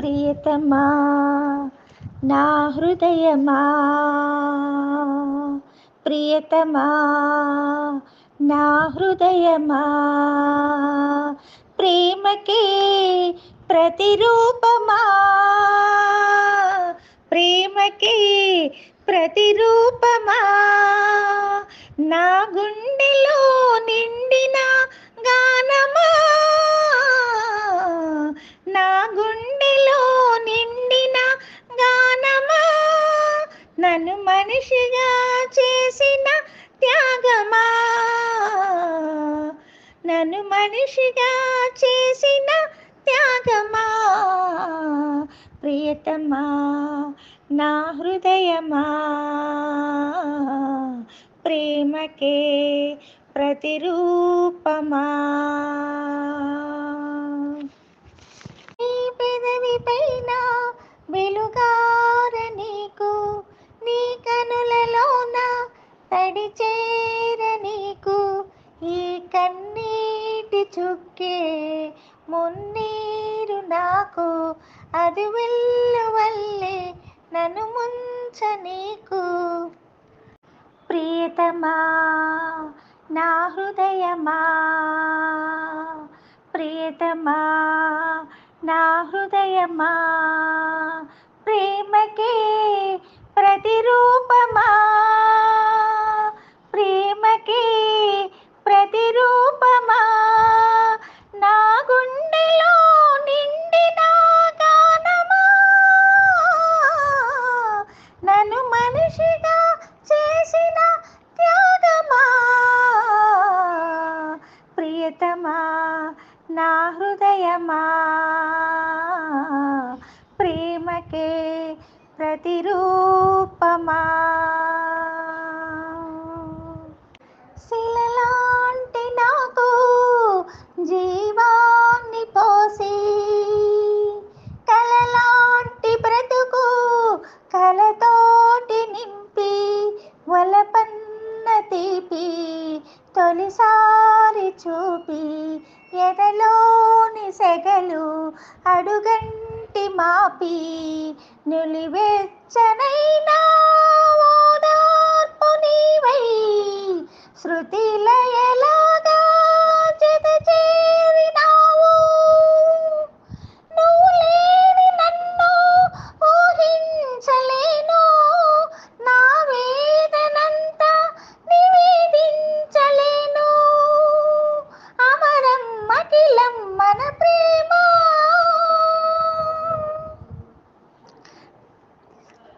ప్రియతమా నా హృదయమా, ప్రియతమా నా హృదయమా, ప్రేమకే ప్రతిరూపమా, ప్రేమకే ప్రతిరూపమా, నా గుండెలో నిండిన గానమా, నా గుండెలో నిండిన గానమా, నన్ను మనిషిగా చేసిన త్యాగమా, నన్ను మనిషిగా చేసిన త్యాగమా, ప్రియతమా నా హృదయమా, ప్రేమకే ప్రతిరూపమా. నీ పెదవి పైన వెలుగార నీకు, నీ కనులలోన తడి చేర నీకు, ఈ కన్నీటి చుక్కే మున్నీరు నాకు, అది వెల్లువల్లే నన్ను ముంచ నీకు. ప్రియతమా నా హృదయమా, ప్రియతమా నా హృదయమా, ప్రేమకే ప్రతిరూపమా, ప్రేమకే ప్రతిరూపమా, నా గుండెలో నిండిన గానమా, నన్ను మనిషిగా చేసిన త్యాగమా, ప్రియతమా నా హృదయమా, ప్రేమకే ప్రతిరూపమా. శిలలాంటి నాకు జీవాన్ని పోసి, కలలాంటి బ్రతుకు కలతోటి నింపి, వలపన్న తీపి తొలిసారి చూపి, ఎదలోని సెగలు అడుగంటి మాపి, నులివెచ్చనైనా ఓదార్పు నీవై, శృతి లయలాగా జత చేరినావు, నువ్వు లేని నన్ను ఊహించలేను, నా వేదనంతా నివేదించలేను, అమరం అఖిలం మన ప్రేమ.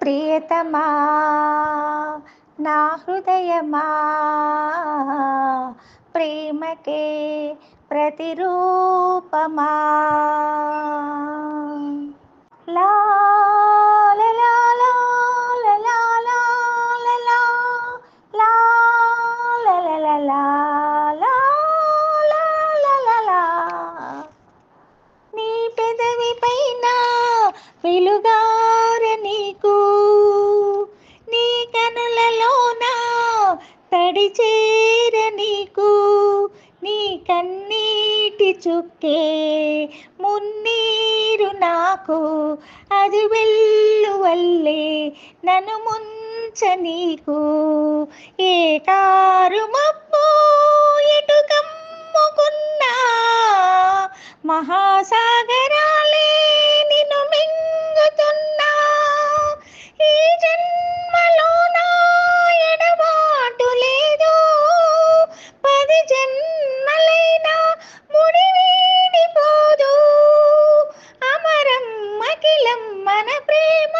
ప్రియతమా నా హృదయమా, ప్రేమకే ప్రతిరూపమా. లా లా లా లా లా లా లా లా లా లా లా లా లా లా లా లా. నీ పెదవి పైన వెలుగార నీకు, నీ కనులలోన తడి చేర నీకు, నీ కన్నీటి చుక్కే మున్నీరు నాకు, అది వెల్లువల్లే నన్ను ముంచ నీకు, ఏ కారు మబ్బు ఎటు కమ్ముకున్నా, మహాసాగరాలే నిన్ను మింగుతున్నా, ఈ జన్మలో నా ఎడబాటు లేదు, 10 జన్మలైనా ముడి వీడిపోదు, అమరం అఖిలం మన ప్రేమ.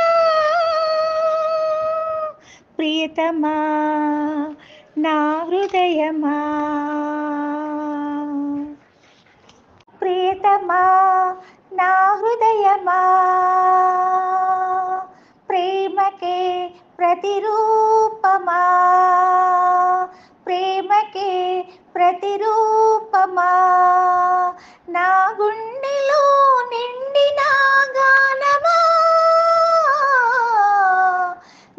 ప్రియతమా నా హృదయమా, ప్రియతమా నా హృదయమా, ప్రేమకే ప్రతిరూపమా, ప్రేమకే ప్రతిరూపమా, నా గుండెలో నిండిన గానమా,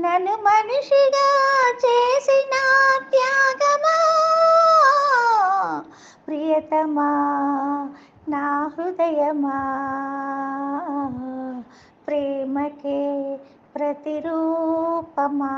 నన్ను మనిషిగా చేసిన త్యాగమా, ప్రియతమా నా హృదయమా. ప్రేమకే ప్రతిరూపమా